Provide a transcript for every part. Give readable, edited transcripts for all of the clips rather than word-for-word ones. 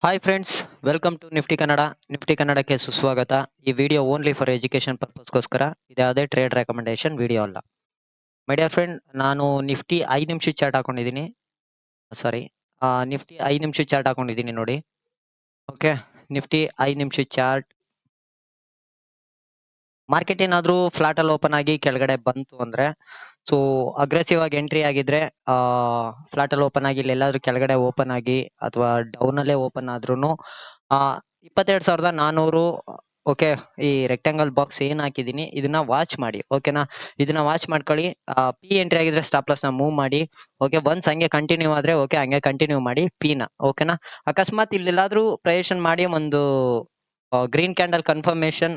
Hi friends, welcome to Nifty Kannada. Nifty ಕನ್ನಡಕ್ಕೆ ಸುಸ್ವಾಗತ. ಈ ವಿಡಿಯೋ ಓನ್ಲಿ ಫಾರ್ ಎಜುಕೇಶನ್ ಪರ್ಪಸ್ಗೋಸ್ಕರ. ಇದ್ಯಾವುದೇ ಟ್ರೇಡ್ ರೆಕಮೆಂಡೇಶನ್ ವಿಡಿಯೋ ಅಲ್ಲ. ಮೈ ಡಿಯರ್ ಫ್ರೆಂಡ್, ನಾನು ನಿಫ್ಟಿ 5 ನಿಮಿಷದ ಚಾರ್ಟ್ ಹಾಕೊಂಡಿದ್ದೀನಿ. ಸಾರಿ, ನಿಫ್ಟಿ 5 ನಿಮಿಷದ ಚಾರ್ಟ್ ಹಾಕೊಂಡಿದ್ದೀನಿ ನೋಡಿ. ಓಕೆ, ನಿಫ್ಟಿ 5 ನಿಮಿಷದ ಚಾರ್ಟ್. ಮಾರ್ಕೆಟ್ ಏನಾದ್ರೂ ಫ್ಲಾಟ್ ಅಲ್ಲಿ ಓಪನ್ ಆಗಿ ಕೆಳಗಡೆ ಬಂತು ಅಂದ್ರೆ, ಸೊ ಅಗ್ರೆಸಿವ್ ಆಗಿ ಎಂಟ್ರಿ ಆಗಿದ್ರೆ, ಫ್ಲಾಟ್ ಅಲ್ಲಿ ಓಪನ್ ಆಗಿ ಇಲ್ಲೆಲ್ಲಾದ್ರೂ ಕೆಳಗಡೆ ಓಪನ್ ಆಗಿ ಅಥವಾ ಡೌನ್ ಅಲ್ಲೇ ಓಪನ್ ಆದ್ರೂನು 22,400 ಓಕೆ, ಈ ರೆಕ್ಟಾಂಗಲ್ ಬಾಕ್ಸ್ ಏನ್ ಹಾಕಿದೀನಿ ಇದನ್ನ ವಾಚ್ ಮಾಡಿ. ಓಕೆನಾ, ಇದನ್ನ ವಾಚ್ ಮಾಡ್ಕೊಳ್ಳಿ. ಪಿ ಎಂಟ್ರಿ ಆಗಿದ್ರೆ ಸ್ಟಾಪ್ ಲಾಸ್ ನ ಮೂವ್ ಮಾಡಿ. ಓಕೆ, ಒನ್ಸ್ ಹಂಗೆ ಕಂಟಿನ್ಯೂ ಆದ್ರೆ ಓಕೆ, ಹಂಗೆ ಕಂಟಿನ್ಯೂ ಮಾಡಿ ಪಿ ನ. ಓಕೆನಾ, ಅಕಸ್ಮಾತ್ ಇಲ್ಲೆಲ್ಲಾದ್ರೂ ಪ್ರಯೇಷನ್ ಮಾಡಿ ಒಂದು ಗ್ರೀನ್ ಕ್ಯಾಂಡಲ್ ಕನ್ಫರ್ಮೇಶನ್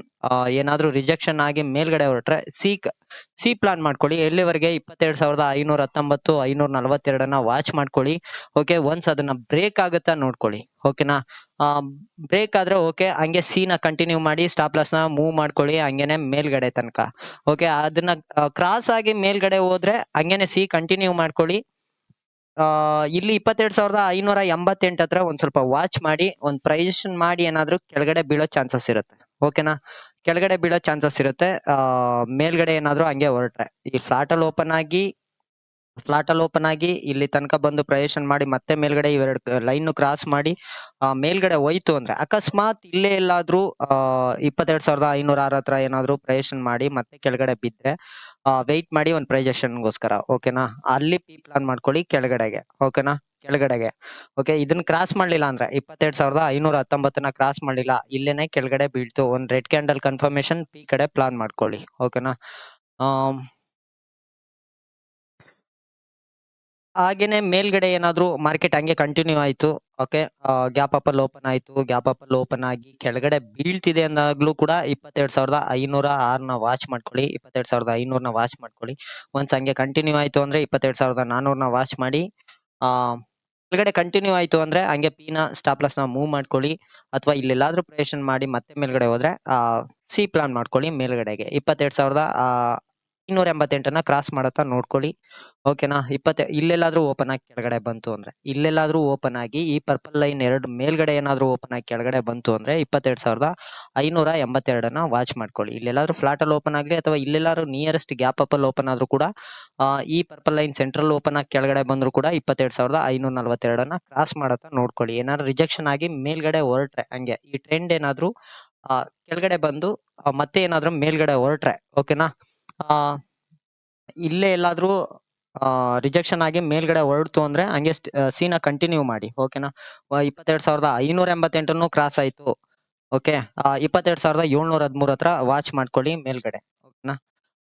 ಏನಾದ್ರೂ ರಿಜೆಕ್ಷನ್ ಆಗಿ ಮೇಲ್ಗಡೆ ಹೊರಟ್ರೆ ಸಿ ಪ್ಲಾನ್ ಮಾಡ್ಕೊಳ್ಳಿ. ಎಲ್ಲಿವರೆಗೆ 22,519 542 ವಾಚ್ ಮಾಡ್ಕೊಳ್ಳಿ. ಓಕೆ, ಒನ್ಸ್ ಅದನ್ನ ಬ್ರೇಕ್ ಆಗುತ್ತಾ ನೋಡ್ಕೊಳ್ಳಿ. ಓಕೆನಾ, ಬ್ರೇಕ್ ಆದ್ರೆ ಓಕೆ, ಹಂಗೆ ಸಿ ನ ಕಂಟಿನ್ಯೂ ಮಾಡಿ, ಸ್ಟಾಪ್ ಲಾಸ್ ನ ಮೂವ್ ಮಾಡ್ಕೊಳ್ಳಿ ಹಂಗೇನೆ ಮೇಲ್ಗಡೆ ತನಕ. ಓಕೆ, ಅದನ್ನ ಕ್ರಾಸ್ ಆಗಿ ಮೇಲ್ಗಡೆ ಹೋದ್ರೆ ಹಂಗೇನೆ ಸಿ ಕಂಟಿನ್ಯೂ ಮಾಡ್ಕೊಳ್ಳಿ. ಇಲ್ಲಿ 22,588 ಹತ್ರ ಒಂದ್ ಸ್ವಲ್ಪ ವಾಚ್ ಮಾಡಿ, ಒಂದ್ ಪ್ರೈಸೇಷನ್ ಮಾಡಿ ಏನಾದ್ರೂ ಕೆಳಗಡೆ ಬೀಳೋ ಚಾನ್ಸಸ್ ಇರುತ್ತೆ. ಓಕೆನಾ, ಕೆಳಗಡೆ ಬೀಳೋ ಚಾನ್ಸಸ್ ಇರುತ್ತೆ. ಮೇಲ್ಗಡೆ ಏನಾದ್ರೂ ಹಂಗೆ ಹೊರಟ್ರೆ, ಈ ಫ್ಲಾಟ್ ಅಲ್ಲಿ ಓಪನ್ ಆಗಿ ಇಲ್ಲಿ ತನಕ ಬಂದು ಪ್ರಯೇಷನ್ ಮಾಡಿ ಮತ್ತೆ ಮೇಲ್ಗಡೆ ಇವೆರಡು ಲೈನ್ ಕ್ರಾಸ್ ಮಾಡಿ ಮೇಲ್ಗಡೆ ಹೋಯ್ತು ಅಂದ್ರೆ, ಅಕಸ್ಮಾತ್ ಇಲ್ಲೇ ಎಲ್ಲಾದ್ರೂ 22,506 ಹತ್ರ ಏನಾದ್ರೂ ಪ್ರಯೇಷನ್ ಮಾಡಿ ಮತ್ತೆ ಕೆಳಗಡೆ ಬಿದ್ರೆ ವೆಯ್ಟ್ ಮಾಡಿ ಒಂದು ಪ್ರೈಸೇಷನ್ಗೋಸ್ಕರ. ಓಕೆನಾ, ಅಲ್ಲಿ ಪಿ ಪ್ಲಾನ್ ಮಾಡ್ಕೊಳ್ಳಿ ಕೆಳಗಡೆಗೆ. ಓಕೆನಾ, ಕೆಳಗಡೆಗೆ. ಓಕೆ, ಇದನ್ನ ಕ್ರಾಸ್ ಮಾಡ್ಲಿಲ್ಲ ಅಂದ್ರೆ 22,519 ಕ್ರಾಸ್ ಮಾಡ್ಲಿಲ್ಲ, ಇಲ್ಲೇನೆ ಕೆಳಗಡೆ ಬೀಳ್ತು, ಒಂದ್ ರೆಡ್ ಕ್ಯಾಂಡಲ್ ಕನ್ಫರ್ಮೇಶನ್ ಪಿ ಕಡೆ ಪ್ಲಾನ್ ಮಾಡ್ಕೊಳ್ಳಿ. ಓಕೆನಾ, ಹಾಗೇನೆ ಮೇಲ್ಗಡೆ ಏನಾದ್ರೂ ಮಾರ್ಕೆಟ್ ಹಂಗೆ ಕಂಟಿನ್ಯೂ ಆಯ್ತು. ಓಕೆ, ಗ್ಯಾಪ್ ಅಪ್ ಅಲ್ಲಿ ಓಪನ್ ಆಯ್ತು, ಗ್ಯಾಪ್ ಅಪ್ ಅಲ್ಲಿ ಓಪನ್ ಆಗಿ ಕೆಳಗಡೆ ಬೀಳ್ತಿದೆ ಅಂದಾಗ್ಲೂ ಕೂಡ 22,506 ವಾಚ್ ಮಾಡ್ಕೊಳ್ಳಿ. 22,500 ವಾಚ್ ಮಾಡ್ಕೊಳ್ಳಿ. ಒನ್ಸ್ ಹಂಗೆ ಕಂಟಿನ್ಯೂ ಆಯ್ತು ಅಂದ್ರೆ 22,400 ವಾಚ್ ಮಾಡಿ. ಕೆಳಗಡೆ ಕಂಟಿನ್ಯೂ ಆಯ್ತು ಅಂದ್ರೆ ಹಂಗೆ ಪಿ ನ ಸ್ಟಾಪ್ ಲಾಸ್ ನ ಮೂವ್ ಮಾಡ್ಕೊಳ್ಳಿ. ಅಥವಾ ಇಲ್ಲೆಲ್ಲಾದ್ರೂ ಪ್ರಯೇಷನ್ ಮಾಡಿ ಮತ್ತೆ ಮೇಲ್ಗಡೆ ಹೋದ್ರೆ ಸಿ ಪ್ಲಾನ್ ಮಾಡ್ಕೊಳ್ಳಿ ಮೇಲ್ಗಡೆಗೆ. 22,588 ಕ್ರಾಸ್ ಮಾಡತ್ತಾ ನೋಡ್ಕೊಳ್ಳಿ. ಓಕೆನಾ, ಇಲ್ಲೆಲ್ಲಾದ್ರೂ ಓಪನ್ ಆಗಿ ಕೆಳಗಡೆ ಬಂತು ಅಂದ್ರೆ, ಇಲ್ಲೆಲ್ಲಾದ್ರೂ ಓಪನ್ ಆಗಿ ಈ ಪರ್ಪಲ್ ಲೈನ್ ಎರಡು ಮೇಲ್ಗಡೆ ಏನಾದ್ರೂ ಓಪನ್ ಆಗಿ ಕೆಳಗಡೆ ಬಂತು ಅಂದ್ರೆ 22,582 ವಾಚ್ ಮಾಡ್ಕೊಳ್ಳಿ. ಇಲ್ಲೆಲ್ಲಾದ್ರೂ ಫ್ಲಾಟ್ ಅಲ್ಲಿ ಓಪನ್ ಆಗ್ಲಿ ಅಥವಾ ಇಲ್ಲೆಲ್ಲಾದ್ರೂ ನಿಯರೆಸ್ಟ್ ಗ್ಯಾಪ್ ಅಪ್ ಅಲ್ಲಿ ಓಪನ್ ಆದ್ರೂ ಕೂಡ ಈ ಪರ್ಪಲ್ ಲೈನ್ ಸೆಂಟ್ರಲ್ ಓಪನ್ ಆಗಿ ಕೆಳಗಡೆ ಬಂದ್ರು ಕೂಡ 22,542 ಕ್ರಾಸ್ ಮಾಡತ್ತಾ ನೋಡ್ಕೊಳ್ಳಿ. ಏನಾದ್ರು ರಿಜೆಕ್ಷನ್ ಆಗಿ ಮೇಲ್ಗಡೆ ಹೊರಟ್ರೆ, ಹಂಗೆ ಈ ಟ್ರೆಂಡ್ ಏನಾದ್ರೂ ಕೆಳಗಡೆ ಬಂದು ಮತ್ತೆ ಏನಾದ್ರೂ ಮೇಲ್ಗಡೆ ಹೊರಟ್ರೆ, ಓಕೆನಾ, ಇಲ್ಲೇ ಎಲ್ಲಾದ್ರೂ ರಿಜೆಕ್ಷನ್ ಆಗಿ ಮೇಲ್ಗಡೆ ಹೊರಡ್ತು ಅಂದ್ರೆ ಹಂಗೆ ಸಿ ನ ಕಂಟಿನ್ಯೂ ಮಾಡಿ. ಓಕೆನಾ, 22,588 ಕ್ರಾಸ್ ಆಯ್ತು. ಓಕೆ, 22,713 ಹತ್ರ ವಾಚ್ ಮಾಡ್ಕೊಳ್ಳಿ ಮೇಲ್ಗಡೆ. ಓಕೆನಾ,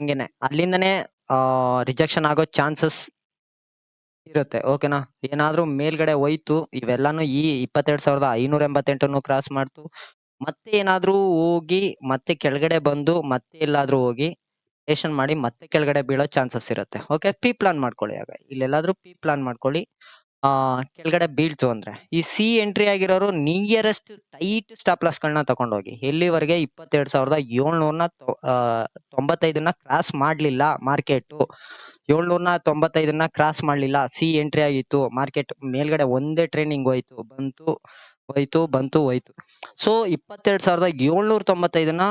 ಹಂಗೇನೆ ಅಲ್ಲಿಂದನೇ ರಿಜೆಕ್ಷನ್ ಆಗೋ ಚಾನ್ಸಸ್ ಇರುತ್ತೆ. ಓಕೆನಾ, ಏನಾದ್ರೂ ಮೇಲ್ಗಡೆ ಹೋಯ್ತು, ಇವೆಲ್ಲಾನು ಈ 22,588 ಕ್ರಾಸ್ ಮಾಡ್ತು, ಮತ್ತೆ ಏನಾದ್ರೂ ಹೋಗಿ ಮತ್ತೆ ಕೆಳಗಡೆ ಬಂದು ಮತ್ತೆ ಎಲ್ಲಾದ್ರೂ ಹೋಗಿ ರೇಷನ್ ಮಾಡಿ ಮತ್ತೆ ಕೆಳಗಡೆ ಬೀಳೋ ಚಾನ್ಸಸ್ ಇರುತ್ತೆ. ಓಕೆ, ಪಿ ಪ್ಲಾನ್ ಮಾಡ್ಕೊಳ್ಳಿ. ಆಗ ಇಲ್ಲೆಲ್ಲಾದ್ರೂ ಪಿ ಪ್ಲಾನ್ ಮಾಡ್ಕೊಳ್ಳಿ. ಕೆಳಗಡೆ ಬೀಳ್ತು ಅಂದ್ರೆ ಈ ಸಿ ಎಂಟ್ರಿ ಆಗಿರೋರು ನಿಯರೆಸ್ಟ್ ಟೈಟ್ ಸ್ಟಾಪ್ ಲಾಸ್ ಗಳನ್ನ ತಗೊಂಡೋಗಿ. ಎಲ್ಲಿವರೆಗೆ 22,795 ಕ್ರಾಸ್ ಮಾಡ್ಲಿಲ್ಲ ಮಾರ್ಕೆಟ್. 795 ಕ್ರಾಸ್ ಮಾಡ್ಲಿಲ್ಲ, ಸಿ ಎಂಟ್ರಿ ಆಗಿತ್ತು, ಮಾರ್ಕೆಟ್ ಮೇಲ್ಗಡೆ ಒಂದೇ ಟ್ರೇನಿಂಗ್ ಹೋಯ್ತು, ಹೋಯ್ತು. ಸೊ 22,795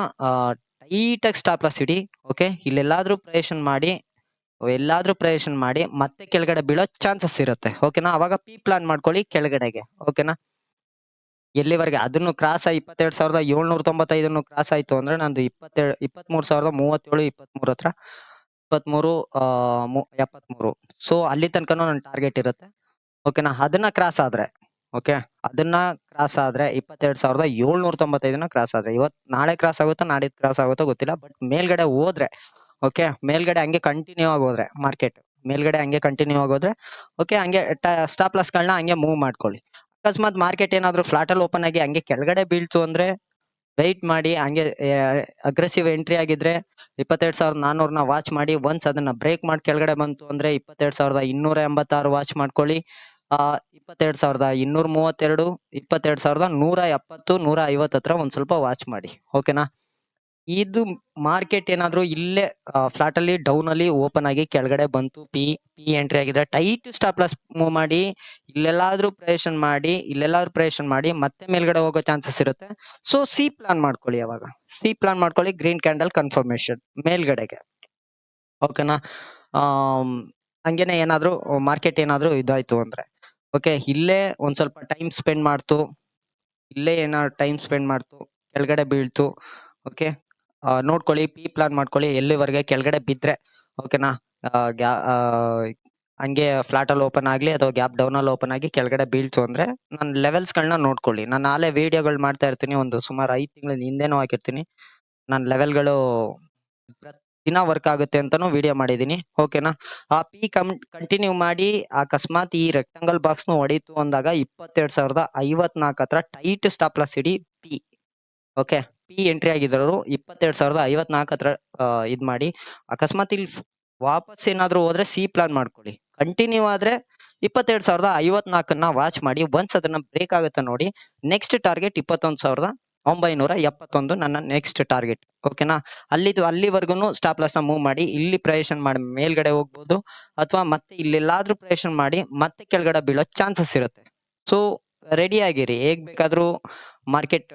ಟೈಟ್ ಆಗಿ ಸ್ಟಾಪ್ ಲಾಸ್ ಇಡಿ. ಓಕೆ, ಇಲ್ಲೆಲ್ಲಾದ್ರೂ ಪ್ರಯೇಷನ್ ಮಾಡಿ ಮತ್ತೆ ಕೆಳಗಡೆ ಬೀಳೋ ಚಾನ್ಸಸ್ ಇರುತ್ತೆ. ಓಕೆನಾ, ಅವಾಗ ಪಿ ಪ್ಲಾನ್ ಮಾಡ್ಕೊಳ್ಳಿ ಕೆಳಗಡೆಗೆ. ಓಕೆನಾ, ಎಲ್ಲಿವರೆಗೆ ಅದನ್ನು ಕ್ರಾಸ್ 22,795 ಕ್ರಾಸ್ ಆಯ್ತು ಅಂದ್ರೆ ನಂದು 23,037 23 ಹತ್ರ 73 ಸೊ ಅಲ್ಲಿ ತನಕನೂ ನನ್ನ ಟಾರ್ಗೆಟ್ ಇರುತ್ತೆ. ಓಕೆನಾ, ಅದನ್ನ ಕ್ರಾಸ್ ಆದ್ರೆ 22,795 ಕ್ರಾಸ್ ಆದ್ರೆ, ನಾಳೆ ಕ್ರಾಸ್ ಆಗುತ್ತೋ ನಾಡಿದ್ದು ಕ್ರಾಸ್ ಆಗುತ್ತೋ ಗೊತ್ತಿಲ್ಲ, ಬಟ್ ಮೇಲ್ಗಡೆ ಹೋದ್ರೆ, ಓಕೆ, ಮೇಲ್ಗಡೆ ಹಂಗೆ ಕಂಟಿನ್ಯೂ ಆಗೋದ್ರೆ ಮಾರ್ಕೆಟ್ ಮೇಲ್ಗಡೆ ಹಂಗೆ ಕಂಟಿನ್ಯೂ ಆಗೋದ್ರೆ, ಓಕೆ, ಹಂಗೆ ಸ್ಟಾಪ್ ಲಾಸ್ ಗಳನ್ನ ಹಂಗೆ ಮೂವ್ ಮಾಡ್ಕೊಳ್ಳಿ. ಅಕಸ್ಮಾತ್ ಮಾರ್ಕೆಟ್ ಏನಾದ್ರೂ ಫ್ಲಾಟ್ ಅಲ್ಲಿ ಓಪನ್ ಆಗಿ ಹಂಗೆ ಕೆಳಗಡೆ ಬೀಳ್ತು ಅಂದ್ರೆ ವೆಯ್ಟ್ ಮಾಡಿ, ಹಂಗೆ ಅಗ್ರೆಸಿವ್ ಎಂಟ್ರಿ ಆಗಿದ್ರೆ 22,400 ವಾಚ್ ಮಾಡಿ. ಒನ್ಸ್ ಅದನ್ನ ಬ್ರೇಕ್ ಮಾಡಿ ಕೆಳಗಡೆ ಬಂತು ಅಂದ್ರೆ 22,286 ವಾಚ್ ಮಾಡ್ಕೊಳ್ಳಿ. 22,232 22,170 150 150 ಹತ್ರ ಒಂದ್ ಸ್ವಲ್ಪ ವಾಚ್ ಮಾಡಿ. ಓಕೆನಾ, ಇದು ಮಾರ್ಕೆಟ್ ಏನಾದ್ರು ಇಲ್ಲೇ ಫ್ಲಾಟ್ ಅಲ್ಲಿ ಡೌನ್ ಅಲ್ಲಿ ಓಪನ್ ಆಗಿ ಕೆಳಗಡೆ ಬಂತು, ಪಿ ಎಂಟ್ರಿ ಆಗಿದ್ರೆ ಟೈಟ್ ಸ್ಟಾಪ್ ಲಾಸ್ ಮೂವ್ ಮಾಡಿ ಇಲ್ಲೆಲ್ಲಾದ್ರೂ ಪ್ರಯೇಷನ್ ಮಾಡಿ ಮತ್ತೆ ಮೇಲ್ಗಡೆ ಹೋಗೋ ಚಾನ್ಸಸ್ ಇರುತ್ತೆ. ಸೊ ಸಿ ಪ್ಲಾನ್ ಮಾಡ್ಕೊಳ್ಳಿ, ಅವಾಗ ಸಿ ಪ್ಲಾನ್ ಮಾಡ್ಕೊಳ್ಳಿ, ಗ್ರೀನ್ ಕ್ಯಾಂಡಲ್ ಕನ್ಫರ್ಮೇಶನ್ ಮೇಲ್ಗಡೆಗೆ. ಓಕೆನಾ? ಹಂಗೇನೆ ಏನಾದ್ರು ಮಾರ್ಕೆಟ್ ಏನಾದ್ರು ಇದಾಯ್ತು ಅಂದ್ರೆ ಓಕೆ, ಇಲ್ಲೇ ಒಂದ್ ಸ್ವಲ್ಪ ಟೈಮ್ ಸ್ಪೆಂಡ್ ಮಾಡ್ತು, ಕೆಳಗಡೆ ಬೀಳ್ತು. ಓಕೆ, ನೋಡ್ಕೊಳ್ಳಿ, ಪಿ ಪ್ಲಾನ್ ಮಾಡ್ಕೊಳ್ಳಿ ಎಲ್ಲಿವರೆಗೆ ಕೆಳಗಡೆ ಬಿದ್ರೆ. ಓಕೆನಾ? ಹಂಗೆ ಫ್ಲಾಟ್ ಅಲ್ಲಿ ಓಪನ್ ಆಗ್ಲಿ ಅಥವಾ ಗ್ಯಾಪ್ ಡೌನ್ ಅಲ್ಲಿ ಓಪನ್ ಆಗಿ ಕೆಳಗಡೆ ಬೀಳ್ತು ಅಂದ್ರೆ ನನ್ನ ಲೆವೆಲ್ಸ್ ಗಳನ್ನ ನೋಡ್ಕೊಳ್ಳಿ. ನಾನು ನಾಳೆ ವಿಡಿಯೋಗಳು ಮಾಡ್ತಾ ಇರ್ತೀನಿ, ಒಂದು ಸುಮಾರು 5 ತಿಂಗಳ ಹಿಂದೆನೂ ಹಾಕಿರ್ತೀನಿ. ನನ್ನ ಲೆವೆಲ್ಗಳು ದಿನ ವರ್ಕ್ ಆಗುತ್ತೆ ಅಂತಾನು ವಿಡಿಯೋ ಮಾಡಿದೀನಿ. ಓಕೆನಾ? ಆ ಪಿ ಕಂಟಿನ್ಯೂ ಮಾಡಿ ಅಕಸ್ಮಾತ್ ಈ ರೆಕ್ಟಾಂಗಲ್ ಬಾಕ್ಸ್ ನು ಹೊಡೀತು ಅಂದಾಗ 22,054 ಹತ್ರ ಟೈಟ್ ಸ್ಟಾಪ್ ಲಾಸ್ ಇಡಿ ಪಿ. ಓಕೆ, ಪಿ ಎಂಟ್ರಿ ಆಗಿದ್ರು 22,054 ಹತ್ರ ಇದ್ ಮಾಡಿ. ಅಕಸ್ಮಾತ್ ಇಲ್ಲಿ ವಾಪಸ್ ಏನಾದ್ರು ಹೋದ್ರೆ ಸಿ ಪ್ಲಾನ್ ಮಾಡ್ಕೊಳ್ಳಿ. ಕಂಟಿನ್ಯೂ ಆದ್ರೆ 22,054ನ್ನ ವಾಚ್ ಮಾಡಿ. ಒನ್ಸ್ ಅದನ್ನ ಬ್ರೇಕ್ ಆಗುತ್ತೆ ನೋಡಿ, ನೆಕ್ಸ್ಟ್ ಟಾರ್ಗೆಟ್ 21,971 ನನ್ನ ನೆಕ್ಸ್ಟ್ ಟಾರ್ಗೆಟ್. ಓಕೆನಾ? ಅಲ್ಲಿವರೆಗೂ ಸ್ಟಾಪ್ ಲಾಸ್ ನ ಮೂವ್ ಮಾಡಿ ಇಲ್ಲಿ ಪ್ರಯೇಷನ್ ಮಾಡಿ ಮೇಲ್ಗಡೆ ಹೋಗ್ಬೋದು, ಅಥವಾ ಮತ್ತೆ ಇಲ್ಲೆಲ್ಲಾದ್ರೂ ಪ್ರಯೇಷನ್ ಮಾಡಿ ಮತ್ತೆ ಕೆಳಗಡೆ ಬೀಳೋ ಚಾನ್ಸಸ್ ಇರುತ್ತೆ. ಸೊ ರೆಡಿ ಆಗಿರಿ, ಹೇಗ್ ಬೇಕಾದ್ರೂ ಮಾರ್ಕೆಟ್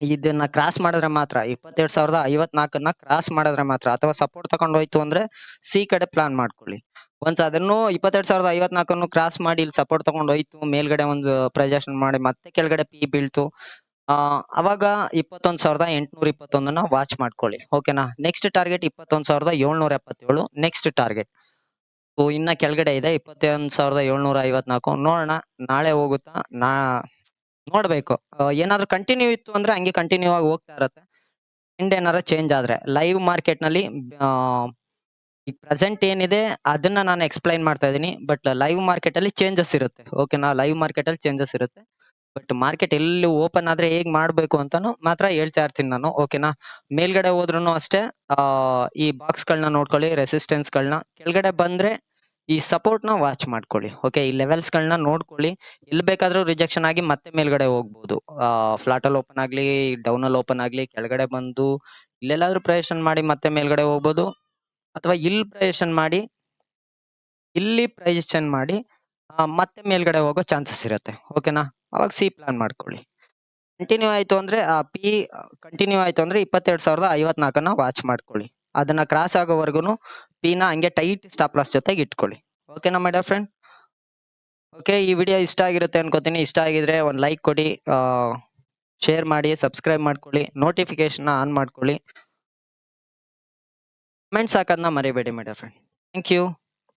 ಇದನ್ನ ಕ್ರಾಸ್ ಮಾಡಿದ್ರೆ ಮಾತ್ರ, 22,054ನ್ನ ಕ್ರಾಸ್ ಮಾಡಿದ್ರೆ ಮಾತ್ರ, ಅಥವಾ ಸಪೋರ್ಟ್ ತಗೊಂಡು ಹೋಯ್ತು ಅಂದ್ರೆ ಸಿ ಕಡೆ ಪ್ಲಾನ್ ಮಾಡ್ಕೊಳ್ಳಿ. ಒನ್ಸ್ ಅದನ್ನು 22,054ನ್ನು ಕ್ರಾಸ್ ಮಾಡಿ ಇಲ್ಲಿ ಸಪೋರ್ಟ್ ತಗೊಂಡು ಹೋಯ್ತು, ಮೇಲ್ಗಡೆ ಒಂದು ಪ್ರಜೆಷನ್ ಮಾಡಿ ಮತ್ತೆ ಕೆಳಗಡೆ ಪಿ ಬೀಳ್ತು, ಅವಾಗ 21,821ನ್ನ ವಾಚ್ ಮಾಡ್ಕೊಳ್ಳಿ. ಓಕೆನಾ? Next target 21,777 next target. ಇನ್ನ ಕೆಳಗಡೆ ಇದೆ 21,754. ನೋಡೋಣ ನಾಳೆ ಹೋಗುತ್ತಾ, ನೋಡ್ಬೇಕು. ಏನಾದ್ರು ಕಂಟಿನ್ಯೂ ಇತ್ತು ಅಂದ್ರೆ ಹಂಗೆ ಕಂಟಿನ್ಯೂ ಆಗಿ ಹೋಗ್ತಾ ಇರತ್ತೆ. ಟ್ರೆಂಡ್ ಏನಾರ ಚೇಂಜ್ ಆದ್ರೆ ಲೈವ್ ಮಾರ್ಕೆಟ್ ನಲ್ಲಿ ಈಗ ಪ್ರೆಸೆಂಟ್ ಏನಿದೆ ಅದನ್ನ ನಾನು ಎಕ್ಸ್ಪ್ಲೈನ್ ಮಾಡ್ತಾ ಇದೀನಿ. ಬಟ್ ಲೈವ್ ಮಾರ್ಕೆಟ್ ಅಲ್ಲಿ ಚೇಂಜಸ್ ಇರುತ್ತೆ. ಓಕೆನಾ? ಲೈವ್ ಮಾರ್ಕೆಟ್ ಅಲ್ಲಿ ಚೇಂಜಸ್ ಇರುತ್ತೆ. ಬಟ್ ಮಾರ್ಕೆಟ್ ಎಲ್ಲಿ ಓಪನ್ ಆದ್ರೆ ಹೇಗ್ ಮಾಡ್ಬೇಕು ಅಂತಾನು ಮಾತ್ರ ಹೇಳ್ತಾ ಇರ್ತೀನಿ ನಾನು. ಓಕೆನಾ? ಮೇಲ್ಗಡೆ ಹೋದ್ರುನು ಅಷ್ಟೇ ಈ ಬಾಕ್ಸ್ ಗಳನ್ನ ನೋಡ್ಕೊಳ್ಳಿ, ರೆಸಿಸ್ಟೆನ್ಸ್ ಗಳನ್ನ. ಕೆಳಗಡೆ ಬಂದ್ರೆ ಈ ಸಪೋರ್ಟ್ ನ ವಾಚ್ ಮಾಡ್ಕೊಳ್ಳಿ. ಓಕೆ, ಈ ಲೆವೆಲ್ಸ್ ಗಳನ್ನ ನೋಡ್ಕೊಳ್ಳಿ. ಎಲ್ಲಿ ಬೇಕಾದ್ರೂ ರಿಜೆಕ್ಷನ್ ಆಗಿ ಮತ್ತೆ ಮೇಲ್ಗಡೆ ಹೋಗ್ಬೋದು. ಫ್ಲಾಟ್ ಅಲ್ಲಿ ಓಪನ್ ಆಗ್ಲಿ, ಡೌನ್ ಅಲ್ಲಿ ಓಪನ್ ಆಗ್ಲಿ, ಕೆಳಗಡೆ ಬಂದು ಇಲ್ಲೆಲ್ಲಾದ್ರೂ ಪ್ರಯೇಷನ್ ಮಾಡಿ ಮತ್ತೆ ಮೇಲ್ಗಡೆ ಹೋಗ್ಬೋದು, ಅಥವಾ ಇಲ್ಲಿ ಪ್ರಯೇಷನ್ ಮಾಡಿ ಮತ್ತೆ ಮೇಲ್ಗಡೆ ಹೋಗೋ ಚಾನ್ಸಸ್ ಇರುತ್ತೆ. ಓಕೆನಾ? ಅವಾಗ ಸಿ ಪ್ಲಾನ್ ಮಾಡ್ಕೊಳ್ಳಿ. ಕಂಟಿನ್ಯೂ ಆಯ್ತು ಅಂದ್ರೆ ಕಂಟಿನ್ಯೂ ಆಯ್ತು ಅಂದ್ರೆ 22,054ನ್ನ ವಾಚ್ ಮಾಡ್ಕೊಳ್ಳಿ. ಅದನ್ನ ಕ್ರಾಸ್ ಆಗೋವರೆಗೂ ಪಿನ ಹಂಗೆ ಟೈಟ್ ಸ್ಟಾಪ್ ಲಾಸ್ ಜೊತೆಗೆ ಇಟ್ಕೊಳ್ಳಿ. ಓಕೆನಾ ಮೈ ಡಿಯರ್ ಫ್ರೆಂಡ್? ಓಕೆ, ಈ ವಿಡಿಯೋ ಇಷ್ಟ ಆಗಿರುತ್ತೆ ಅನ್ಕೋತೀನಿ. ಇಷ್ಟ ಆಗಿದ್ರೆ ಒಂದು ಲೈಕ್ ಕೊಡಿ, ಶೇರ್ ಮಾಡಿ, ಸಬ್ಸ್ಕ್ರೈಬ್ ಮಾಡ್ಕೊಳ್ಳಿ, ನೋಟಿಫಿಕೇಶನ್ ಆನ್ ಮಾಡ್ಕೊಳ್ಳಿ, ಕಮೆಂಟ್ಸ್ ಹಾಕೋದನ್ನ ಮರಿಬೇಡಿ my dear friend. Thank you.